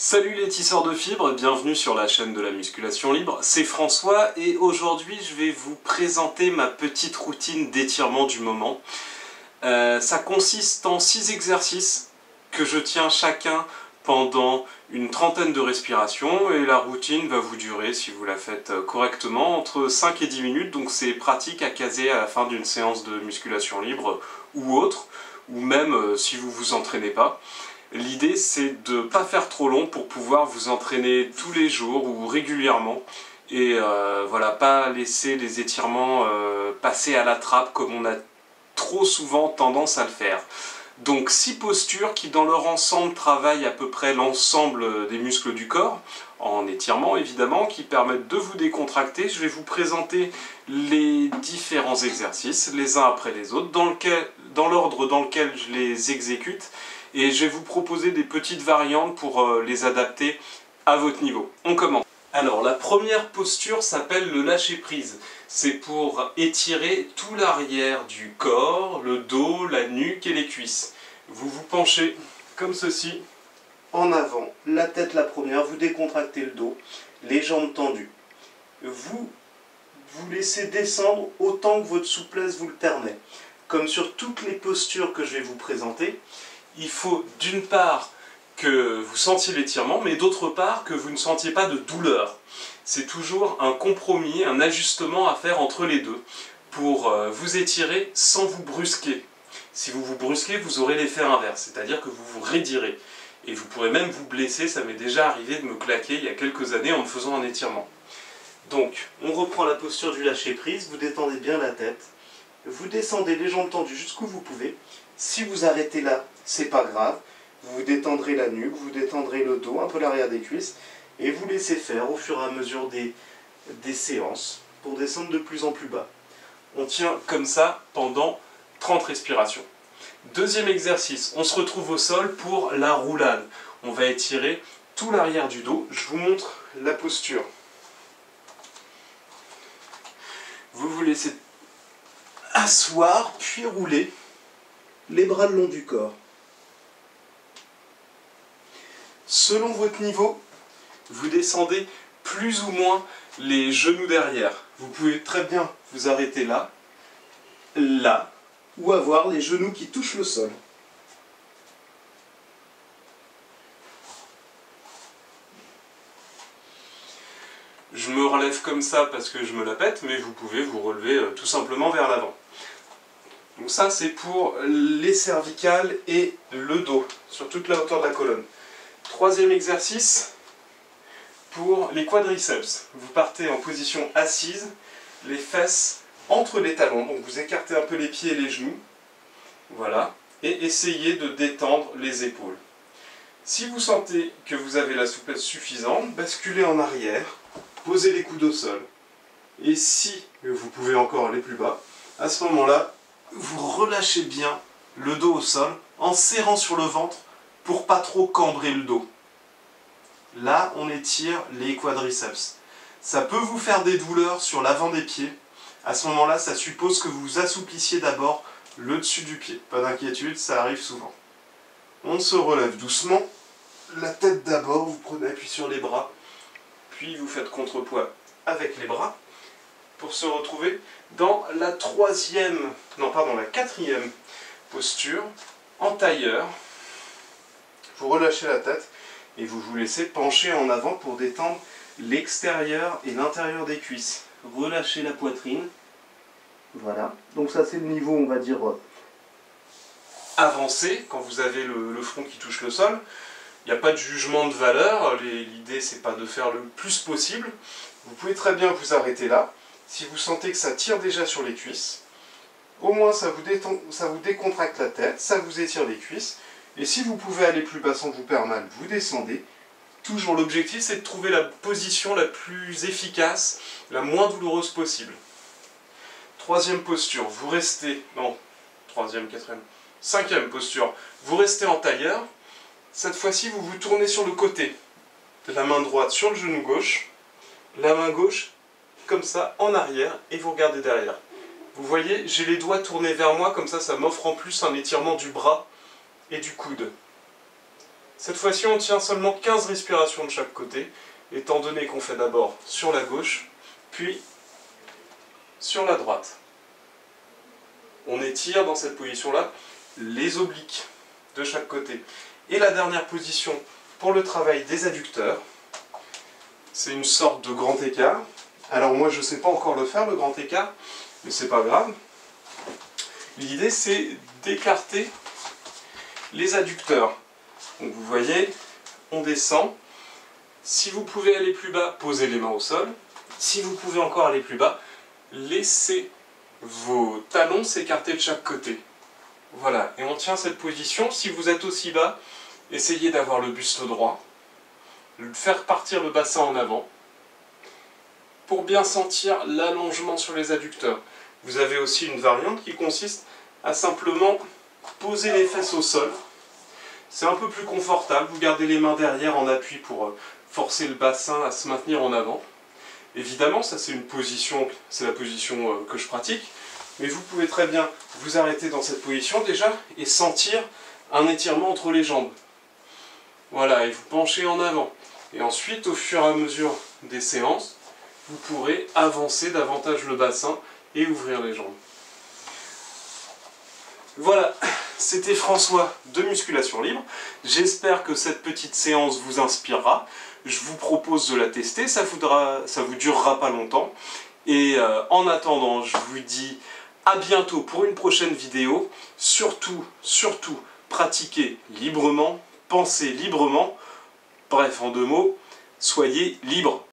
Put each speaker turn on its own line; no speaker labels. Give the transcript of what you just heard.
Salut les tisseurs de fibres, bienvenue sur la chaîne de la musculation libre, c'est François et aujourd'hui je vais vous présenter ma petite routine d'étirement du moment. Ça consiste en 6 exercices que je tiens chacun pendant une trentaine de respirations et la routine va vous durer, si vous la faites correctement, entre 5 et 10 minutes, donc c'est pratique à caser à la fin d'une séance de musculation libre ou autre, ou même si vous vous entraînez pas. L'idée c'est de ne pas faire trop long pour pouvoir vous entraîner tous les jours ou régulièrement et voilà, pas laisser les étirements passer à la trappe comme on a trop souvent tendance à le faire. Donc 6 postures qui dans leur ensemble travaillent à peu près l'ensemble des muscles du corps, en étirement évidemment, qui permettent de vous décontracter. Je vais vous présenter les différents exercices les uns après les autres, dans l'ordre dans lequel je les exécute. Et je vais vous proposer des petites variantes pour les adapter à votre niveau. On commence. Alors la première posture s'appelle le lâcher prise. C'est pour étirer tout l'arrière du corps, le dos, la nuque et les cuisses. Vous vous penchez comme ceci, en avant, la tête la première, vous décontractez le dos, les jambes tendues. Vous laissez descendre autant que votre souplesse vous le permet. Comme sur toutes les postures que je vais vous présenter, il faut d'une part que vous sentiez l'étirement, mais d'autre part que vous ne sentiez pas de douleur. C'est toujours un compromis, un ajustement à faire entre les deux pour vous étirer sans vous brusquer. Si vous vous brusquez, vous aurez l'effet inverse, c'est-à-dire que vous vous raidirez. Et vous pourrez même vous blesser, ça m'est déjà arrivé de me claquer il y a quelques années en me faisant un étirement. Donc, on reprend la posture du lâcher prise, vous détendez bien la tête, vous descendez les jambes tendues jusqu'où vous pouvez. Si vous arrêtez là, c'est pas grave, vous détendrez la nuque, vous détendrez le dos, un peu l'arrière des cuisses, et vous laissez faire au fur et à mesure des séances pour descendre de plus en plus bas. On tient comme ça pendant 30 respirations. Deuxième exercice, on se retrouve au sol pour la roulade. On va étirer tout l'arrière du dos. Je vous montre la posture. Vous vous laissez asseoir, puis rouler les bras le long du corps. Selon votre niveau, vous descendez plus ou moins les genoux derrière. Vous pouvez très bien vous arrêter là, là, ou avoir les genoux qui touchent le sol. Je me relève comme ça parce que je me la pète, mais vous pouvez vous relever tout simplement vers l'avant. Donc ça c'est pour les cervicales et le dos, sur toute la hauteur de la colonne. Troisième exercice, pour les quadriceps. Vous partez en position assise, les fesses entre les talons, donc vous écartez un peu les pieds et les genoux, voilà, et essayez de détendre les épaules. Si vous sentez que vous avez la souplesse suffisante, basculez en arrière, posez les coudes au sol, et si vous pouvez encore aller plus bas, à ce moment-là, vous relâchez bien le dos au sol en serrant sur le ventre pour pas trop cambrer le dos. Là, on étire les quadriceps. Ça peut vous faire des douleurs sur l'avant des pieds. À ce moment-là, ça suppose que vous assouplissiez d'abord le dessus du pied. Pas d'inquiétude, ça arrive souvent. On se relève doucement. La tête d'abord, vous prenez appui sur les bras. Puis vous faites contrepoids avec les bras pour se retrouver dans la quatrième posture, en tailleur. Vous relâchez la tête et vous vous laissez pencher en avant pour détendre l'extérieur et l'intérieur des cuisses. Relâchez la poitrine. Voilà. Donc ça c'est le niveau, on va dire, avancé, quand vous avez le front qui touche le sol. Il n'y a pas de jugement de valeur. L'idée c'est pas de faire le plus possible. Vous pouvez très bien vous arrêter là. Si vous sentez que ça tire déjà sur les cuisses, au moins ça vous décontracte la tête, ça vous étire les cuisses. Et si vous pouvez aller plus bas sans vous faire mal, vous descendez. Toujours l'objectif, c'est de trouver la position la plus efficace, la moins douloureuse possible. Troisième posture, vous restez... Non, troisième, quatrième... Cinquième posture, vous restez en tailleur. Cette fois-ci, vous vous tournez sur le côté. La main droite sur le genou gauche, la main gauche comme ça, en arrière, et vous regardez derrière. Vous voyez, j'ai les doigts tournés vers moi, comme ça m'offre en plus un étirement du bras et du coude. Cette fois-ci, on tient seulement 15 respirations de chaque côté, étant donné qu'on fait d'abord sur la gauche, puis sur la droite. On étire dans cette position-là les obliques de chaque côté. Et la dernière position pour le travail des adducteurs, c'est une sorte de grand écart. Alors moi, je ne sais pas encore le faire, le grand écart, mais c'est pas grave. L'idée, c'est d'écarter les adducteurs. Donc vous voyez, on descend. Si vous pouvez aller plus bas, posez les mains au sol. Si vous pouvez encore aller plus bas, laissez vos talons s'écarter de chaque côté. Voilà, et on tient cette position. Si vous êtes aussi bas, essayez d'avoir le buste droit. Faire partir le bassin en avant. Pour bien sentir l'allongement sur les adducteurs. Vous avez aussi une variante qui consiste à simplement poser les fesses au sol. C'est un peu plus confortable, vous gardez les mains derrière en appui pour forcer le bassin à se maintenir en avant. Évidemment, ça c'est la position que je pratique, mais vous pouvez très bien vous arrêter dans cette position déjà et sentir un étirement entre les jambes. Voilà, et vous penchez en avant. Et ensuite, au fur et à mesure des séances, vous pourrez avancer davantage le bassin et ouvrir les jambes. Voilà, c'était François de Musculation Libre. J'espère que cette petite séance vous inspirera. Je vous propose de la tester, ça vous durera pas longtemps. Et en attendant, je vous dis à bientôt pour une prochaine vidéo. Surtout, pratiquez librement, pensez librement. Bref, en 2 mots, soyez libre.